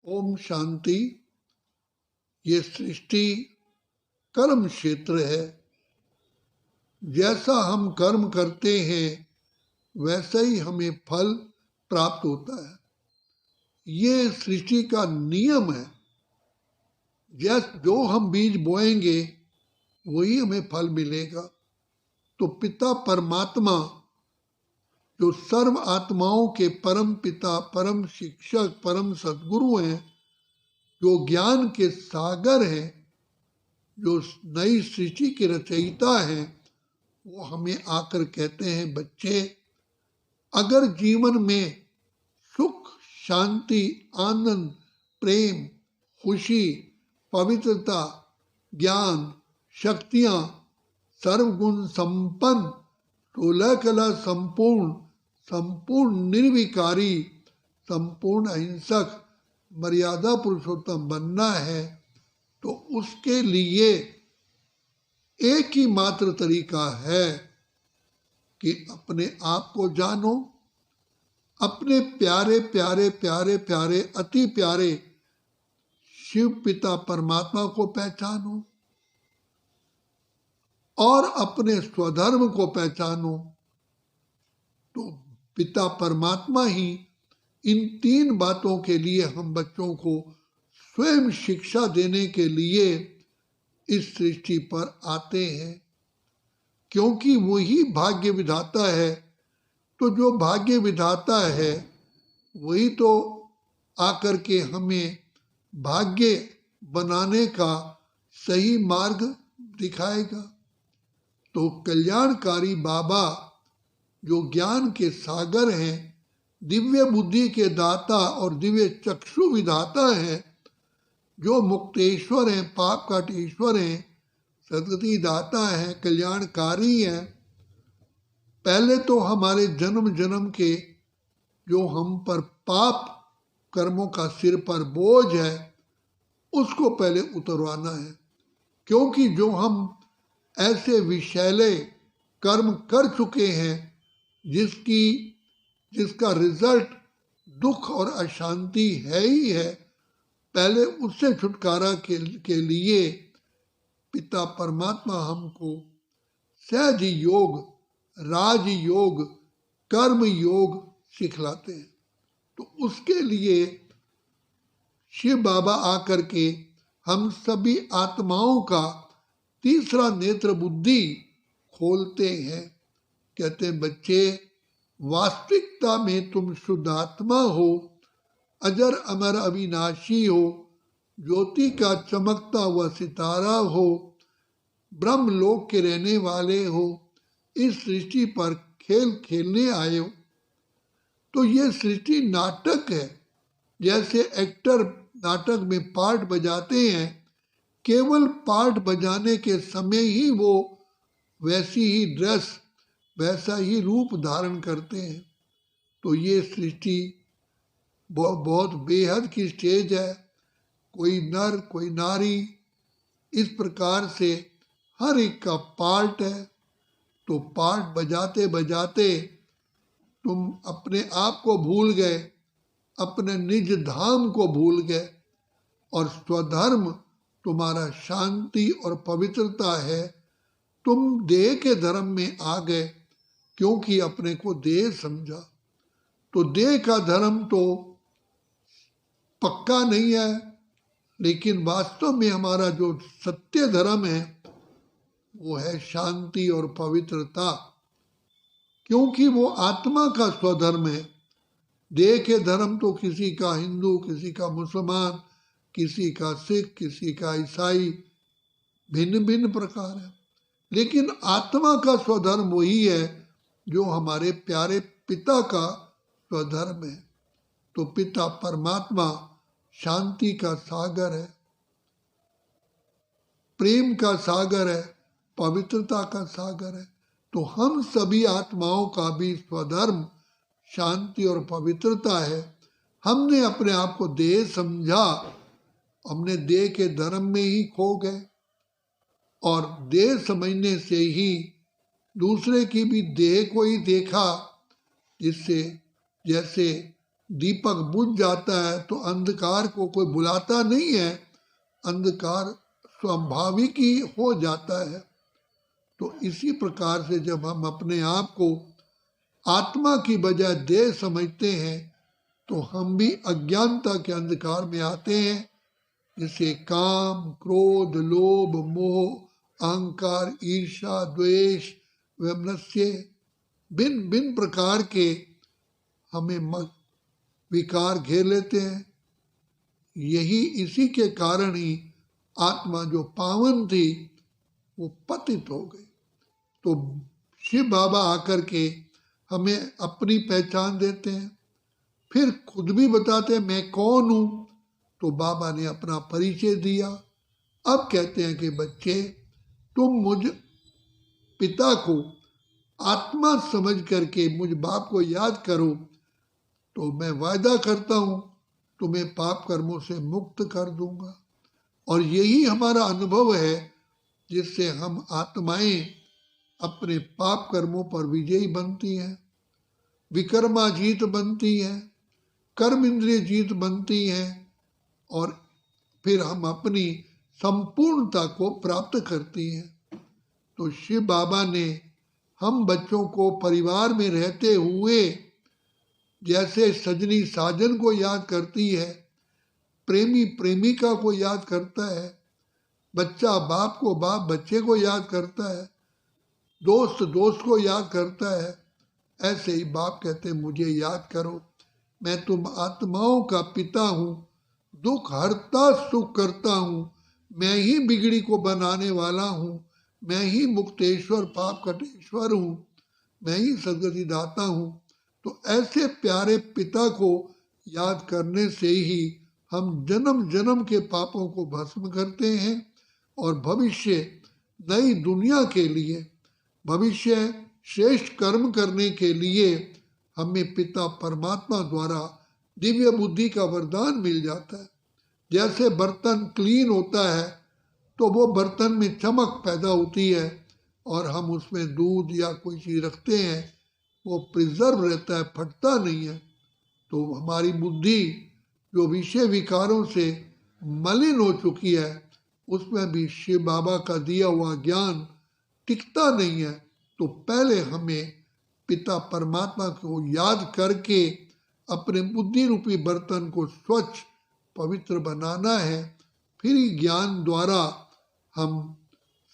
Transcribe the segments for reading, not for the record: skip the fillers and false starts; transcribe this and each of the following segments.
ओम शांति। ये सृष्टि कर्म क्षेत्र है। जैसा हम कर्म करते हैं वैसा ही हमें फल प्राप्त होता है। ये सृष्टि का नियम है। जो हम बीज बोएंगे वही हमें फल मिलेगा। तो पिता परमात्मा जो सर्व आत्माओं के परम पिता, परम शिक्षक, परम सद्गुरु हैं, जो ज्ञान के सागर हैं, जो नई सृष्टि के रचयिता हैं, वो हमें आकर कहते हैं, बच्चे अगर जीवन में सुख, शांति, आनंद, प्रेम, खुशी, पवित्रता, ज्ञान, शक्तियाँ, सर्वगुण संपन्न, 16 कला संपूर्ण, संपूर्ण निर्विकारी, संपूर्ण अहिंसक, मर्यादा पुरुषोत्तम बनना है, तो उसके लिए एक ही मात्र तरीका है कि अपने आप को जानो, अपने प्यारे प्यारे प्यारे प्यारे अति प्यारे शिव पिता परमात्मा को पहचानो और अपने स्वधर्म को पहचानो। तो पिता परमात्मा ही इन 3 बातों के लिए हम बच्चों को स्वयं शिक्षा देने के लिए इस सृष्टि पर आते हैं, क्योंकि वही भाग्य विधाता है। तो जो भाग्य विधाता है वही तो आकर के हमें भाग्य बनाने का सही मार्ग दिखाएगा। तो कल्याणकारी बाबा जो ज्ञान के सागर हैं, दिव्य बुद्धि के दाता और दिव्य चक्षु विधाता हैं, जो मुक्तेश्वर हैं, पाप काटेश्वर हैं, सदगति दाता हैं, कल्याणकारी हैं, पहले तो हमारे जन्म जन्म के जो हम पर पाप कर्मों का सिर पर बोझ है उसको पहले उतरवाना है। क्योंकि जो हम ऐसे विषैले कर्म कर चुके हैं जिसका रिजल्ट दुख और अशांति है ही है, पहले उससे छुटकारा के लिए पिता परमात्मा हमको सहज योग, राज योग, कर्म योग सिखलाते हैं। तो उसके लिए शिव बाबा आकर के हम सभी आत्माओं का तीसरा नेत्र बुद्धि खोलते हैं। कहते हैं, बच्चे वास्तविकता में तुम शुद्ध आत्मा हो, अजर अमर अविनाशी हो, ज्योति का चमकता हुआ सितारा हो, ब्रह्मलोक के रहने वाले हो, इस सृष्टि पर खेल खेलने आए हो। तो ये सृष्टि नाटक है। जैसे एक्टर नाटक में पार्ट बजाते हैं, केवल पार्ट बजाने के समय ही वो वैसी ही ड्रेस, वैसा ही रूप धारण करते हैं। तो ये सृष्टि बहुत बेहद की स्टेज है। कोई नर, कोई नारी, इस प्रकार से हर एक का पार्ट है। तो पार्ट बजाते बजाते तुम अपने आप को भूल गए, अपने निज धाम को भूल गए, और स्वधर्म तुम्हारा शांति और पवित्रता है। तुम देह के धर्म में आ गए क्योंकि अपने को देह समझा। तो देह का धर्म तो पक्का नहीं है, लेकिन वास्तव में हमारा जो सत्य धर्म है वो है शांति और पवित्रता, क्योंकि वो आत्मा का स्वधर्म है। देह के धर्म तो किसी का हिंदू, किसी का मुसलमान, किसी का सिख, किसी का ईसाई, भिन्न भिन्न प्रकार है। लेकिन आत्मा का स्वधर्म वही है जो हमारे प्यारे पिता का स्वधर्म है। तो पिता परमात्मा शांति का सागर है, प्रेम का सागर है, पवित्रता का सागर है। तो हम सभी आत्माओं का भी स्वधर्म शांति और पवित्रता है। हमने अपने आप को देह समझा, हमने देह के धर्म में ही खो गए, और देह समझने से ही दूसरे की भी देह को ही देखा, जिससे जैसे दीपक बुझ जाता है तो अंधकार को कोई बुलाता नहीं है, अंधकार स्वाभाविक ही हो जाता है। तो इसी प्रकार से जब हम अपने आप को आत्मा की बजाय देह समझते हैं तो हम भी अज्ञानता के अंधकार में आते हैं, जिसे काम, क्रोध, लोभ, मोह, अहंकार, ईर्ष्या, द्वेष, वैमनस्य, भिन्न भिन्न प्रकार के हमें विकार घेर लेते हैं। यही इसी के कारण ही आत्मा जो पावन थी वो पतित हो गई। तो शिव बाबा आकर के हमें अपनी पहचान देते हैं, फिर खुद भी बताते हैं मैं कौन हूँ। तो बाबा ने अपना परिचय दिया। अब कहते हैं कि बच्चे तुम मुझ पिता को आत्मा समझ करके मुझ बाप को याद करो, तो मैं वायदा करता हूँ तुम्हें पाप कर्मों से मुक्त कर दूंगा। और यही हमारा अनुभव है जिससे हम आत्माएं अपने पाप कर्मों पर विजयी बनती हैं, विकर्मा जीत बनती हैं, कर्म इंद्रिय जीत बनती हैं, और फिर हम अपनी संपूर्णता को प्राप्त करती हैं। तो शिव बाबा ने हम बच्चों को परिवार में रहते हुए जैसे सजनी साजन को याद करती है, प्रेमी प्रेमिका को याद करता है, बच्चा बाप को, बाप बच्चे को याद करता है, दोस्त दोस्त को याद करता है, ऐसे ही बाप कहते मुझे याद करो, मैं तुम आत्माओं का पिता हूँ, दुख हरता सुख करता हूँ, मैं ही बिगड़ी को बनाने वाला हूँ, मैं ही मुक्तेश्वर पाप कटेश्वर हूँ, मैं ही सदगति दाता हूँ। तो ऐसे प्यारे पिता को याद करने से ही हम जन्म जन्म के पापों को भस्म करते हैं और भविष्य नई दुनिया के लिए, भविष्य श्रेष्ठ कर्म करने के लिए हमें पिता परमात्मा द्वारा दिव्य बुद्धि का वरदान मिल जाता है। जैसे बर्तन क्लीन होता है तो वो बर्तन में चमक पैदा होती है और हम उसमें दूध या कोई चीज़ रखते हैं, वो प्रिजर्व रहता है, फटता नहीं है। तो हमारी बुद्धि जो विषय विकारों से मलिन हो चुकी है उसमें भी शिव बाबा का दिया हुआ ज्ञान टिकता नहीं है। तो पहले हमें पिता परमात्मा को याद करके अपने बुद्धि रूपी बर्तन को स्वच्छ पवित्र बनाना है, फिर ज्ञान द्वारा हम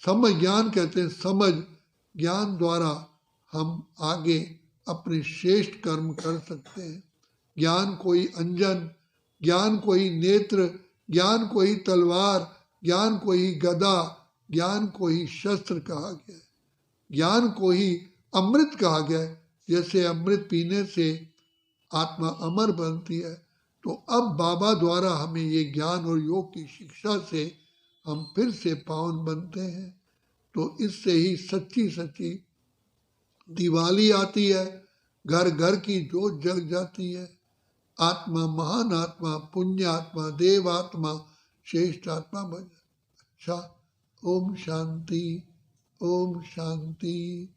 समझ, ज्ञान कहते हैं समझ, ज्ञान द्वारा हम आगे अपने श्रेष्ठ कर्म कर सकते हैं। ज्ञान कोई अंजन, ज्ञान कोई नेत्र, ज्ञान कोई तलवार, ज्ञान कोई गदा, ज्ञान कोई शस्त्र कहा गया है, ज्ञान को ही अमृत कहा गया है। जैसे अमृत पीने से आत्मा अमर बनती है, तो अब बाबा द्वारा हमें ये ज्ञान और योग की शिक्षा से हम फिर से पावन बनते हैं। तो इससे ही सच्ची सच्ची दिवाली आती है, घर घर की जोत जग जाती है। आत्मा महान आत्मा, पुण्य आत्मा, देव आत्मा, श्रेष्ठ आत्मा बन। अच्छा, ओम शांति, ओम शांति,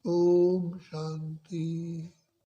ओम शांति।